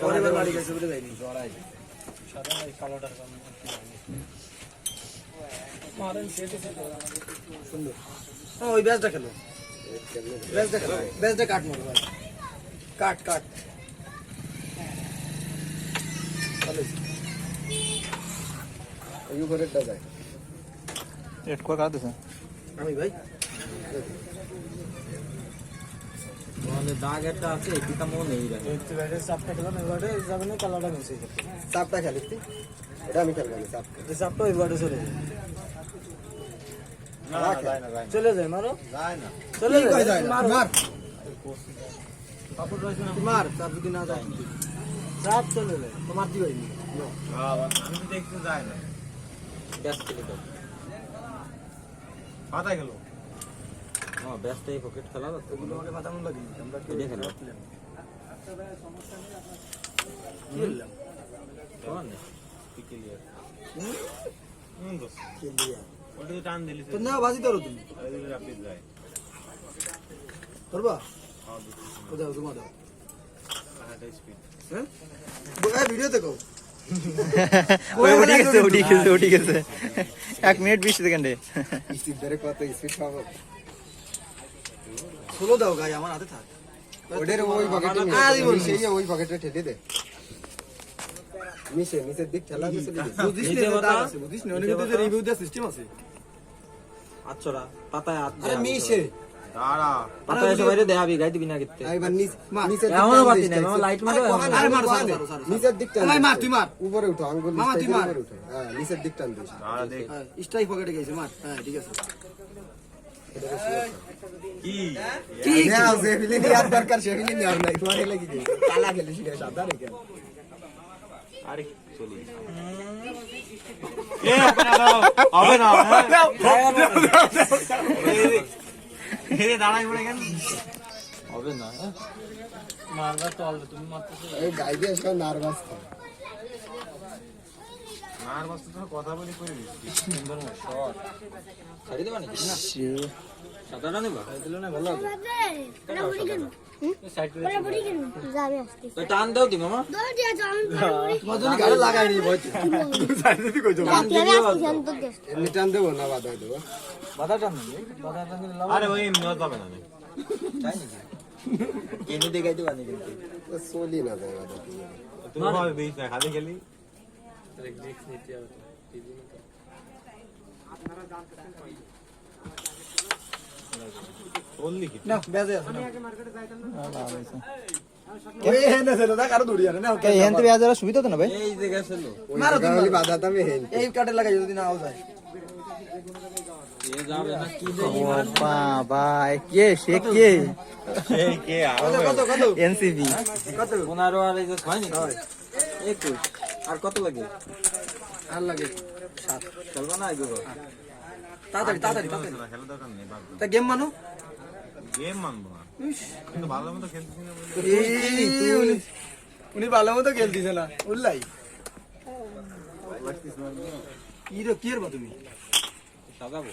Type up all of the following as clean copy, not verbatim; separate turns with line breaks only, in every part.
পরিবার বাড়ি গেছে বলে যাইনি জড়াই সাদা এই কালোটার কারণে মারেন সেটা সুন্দর ওই ব্যাচটা খেলো ব্যাচটা কাট মারো ভাই কাট চলো ওই উপরেরটা যায়
এট কোয়া কাটতেছ
আমি ভাই
মানে দাগ একটা আছে এটা মনে নেই রে
এই বাইরে চাপটা খেলাম এবারে যাবে না কালারটা মিশে যাবে চাপটা খেলিস এটা আমি খেলবো না চাপ এই চাপটা এবারে চলে যায়
না না
চলে যায় মারো
যায় না
চলে যায় মার
কাপড় রয়েছে না
মার চাপ যদি না যায় চাপ চলে যায় তোমার কি হয়নি
আমি তো দেখতে যায় না ব্যস্ত তো পাতা গেল হ্যাঁ ব্যস্ত এই পকেট খেলা তো
ওগুলো আমাকে মাথা মন লাগি আমরা
এটা খেলা
সমস্যা নেই কি হলো
কোন কি ক্লিয়ার দোস্ত
ক্লিয়ার
ওটা টান দিলি
তো না বাজি করো তুমি
রাপিড যায়
করবা
হ্যাঁ
কোথাও তোমার দাও
হাতে স্পিড
হ্যাঁ এই ভিডিও দেখো
উঠি গেছে 1 মিনিট 20 সেকেন্ডে
স্পিড ধরে কত স্পিড পাবো সোলো দাও গাই আমার হাতে থাক
ওদের ওই পকেটে সেই ওই পকেটে ঠেলে দে নিচের দিক ঠেলা দিছে
বুঝিস না দাগ আছে বুঝিস না অনেক কিছু রিভিউ দেওয়ার সিস্টেম আছে
আচ্ছা পাতায় হাত
আরে মিশে
দাঁড়া পাতায় এসে বাইরে দেখাবি গাই দিবি না কিতে
এবার নিচের
এমনও বাতি নাই মামা লাইট মারো
আরে মার
নিচের দিক টান
ভাই মার তুই মার
উপরে উঠো আঙ্গুল
মামা, তুই মার।
উপরে উঠো হ্যাঁ নিচের দিক টান দিস
দাঁড়া দেখ
স্ট্রাইক পকেটে গেছে মার হ্যাঁ ঠিক আছে
কি
কি
নাও যে ফিলিং ইয়ার দরকার সে ফিলিং আর নাই তোমারে লাগি দে কালা খেলে শিখে সাদা রেখে
আরে চলি এ হবে না এ দাঁড়াই পড়ে গেল হবে না
মারবা তো অলরেডি তুমি মারতেছো
এই গাইডে সব নার্ভাস
মার বস্তু তো কথা বলি করে দিচ্ছি সুন্দর শট ছাড়ি দেবা নাকি না সাদাটা নেবা
দিল না ভালো হবে সাইড করে
তো টান দাও দি মামা
মজনি গাড়ি লাগাইনি ভয় সাইড দিতে কইছো
এমনি টান দেবো না বাধা দেবো
বাধা টান নেই বাধা টান দিলে লাভ
আরে ওই নিয়ত পাবে না
তাই নাকি
কেনে দেখাই দিবা নাকি কিন্তু
চলি না যায় বাধা
তুমি ভাবে বেশ না খালি খেলি
রিক্স নিতে হবে
বললি কি
না বেজে আছে
এই
ওই হেনে ছিল দা কারো দড়ি আরে না
হেনতে বেজারা সুবিধা তো না ভাই
এই জায়গা ছিল
মারো তুমি
গালি বাধা তবে হেন
এই কাটে লাগাই যদি না আও যায়
এ যাবে না কি
ও বাবা কে সে কে
এই কে
কত কত
এনসিবি
কত
15 আর এই যে হয় নাকি 21 আর কত লাগে
আর লাগে
চলবা না এগুলো
তাড়াতাড়ি তাড়াতাড়ি তাড়াতাড়ি
খেলা দরকার নেই বাদ
তা গেম মানো
গেম মানবো না কিন্তু ভালো মতো খেলতেছি না বলে
উনি ভালো মতো খেলতেছে না উল্লাই কি রে তুমি
সাজাবো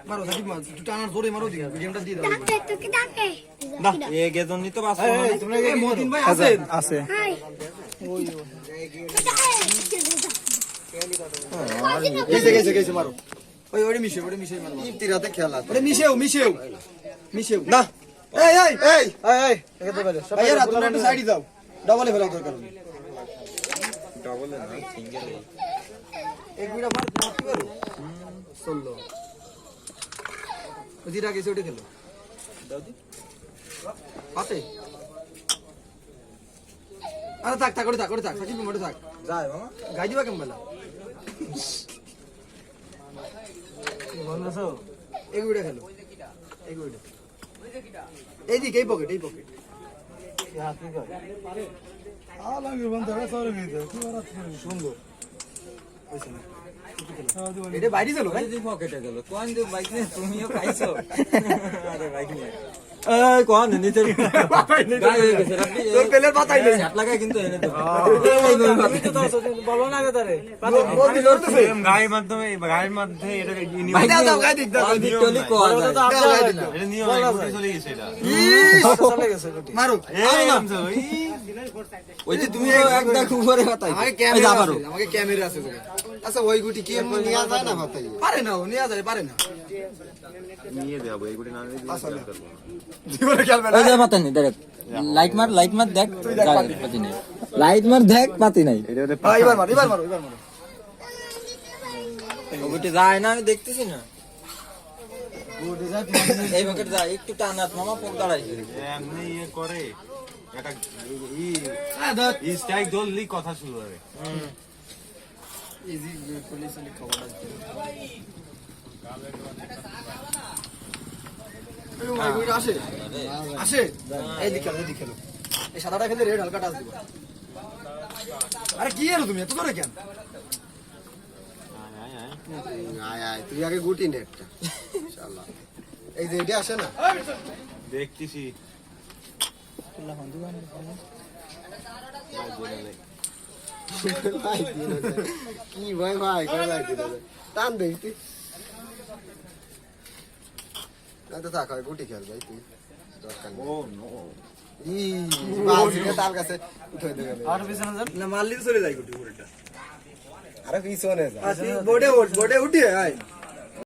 মারো সাকিব মার তুই টানার জোরে মারো দি গেমটা দিয়ে দাও
না এ গেজন নিতে পারছো না
এই তোমরা এই মতিন ভাই আছেন
আছে
গেছে গেছে মারো ওই ওরে মিশে মারো
ইফতিরাতে খেলা
ওরে মিশেও না এই এই এই এই এখানে বলে ভাইরা তোমরা একটু সাইডে যাও ডাবলে ফেলা দরকার নেই
ডাবল না সিঙ্গেল
এক বিড়া মারতে পারো চললো ওদিরা গেছে ওটা খেলো দাও দি পাতে আরে থাক সাকিব মোটে থাক
যায় মামা
গাই দিবা কেমন বেলা এক বিড়া খেলো এই পকেট সুন্দর এটা বাইরে চলো ভাই
এই পকেটে গেল কোন যে বাইক নিয়ে তুমিও খাইছো আরে বাইক নিয়ে এই কোন নিতে গায়ে হয়ে গেছে আপনি
তোর পেলের পাতাই নেই
হাত লাগায় কিন্তু এনে তো
বলবি লড়তেছে
গায়ের মাধ্যমে এটা
ভাই দাও দাও গায়ে দিক দাও
গায়ে দিক চলি কোয়া যায়
দাও গায়ে দিক দাও
এটা নিয়ম গুটি চলে গেছে এটা
মারো
এই আমজো
ওই যে তুমি একদম উপরে পাতাই
আমাকে
এই যা
ক্যামেরা
পারো
আছে আমাকে ক্যামেরা আছে তোকে
আচ্ছা ওই গুটি কি এমনি নিয়ে যায় না ভাতাই
পারে না ও নিয়ে যায় পারে না
নিয়ে দেব এই গুটি না নিয়ে
জীবনে খেলবে
ওই যে পাতা নেই দেখ লাইট মার দেখ পাতি নেই লাইট মার দেখ পাতি নাই
এবার মারো এবার মারো এবার মারো
ওইটা যায় না আমি দেখতেছি না এই বকেট যায় একটু টানাত মামা পোক দাঁড়াইছে
এমনি ইয়ে করে একটা
হ্যাঁ ধর
ই স্ট্রাইক ধরলি কথা শুরু হবে
ইজি পুলিশ এর খবর আছে এই ভাই গুইটা আসে আসে এই দিকে খেলো এই সাদাটা খেলে রেড হালকা টাচ দিব আরে কি এলো তুমি এত করে কেন
আয় আয় তুই আগে গুটি নে একটা ইনশাআল্লাহ এই যে এটা আসে না
দেখতেছি
ভাই দিলে দে। কি ভাই ভাই করে ভাই দিলে দে। টান দে তুই না তো থাক গুটি খেল ভাই তুই দরকার নেই
ও নো
ই বাজিকে তার কাছে উঠে দেবে
আর পিছনে যান না মারলি চলে যায় গুটি পুরোটা
আরে পিছনে যা
বোর্ডে উঠিয়ে আয়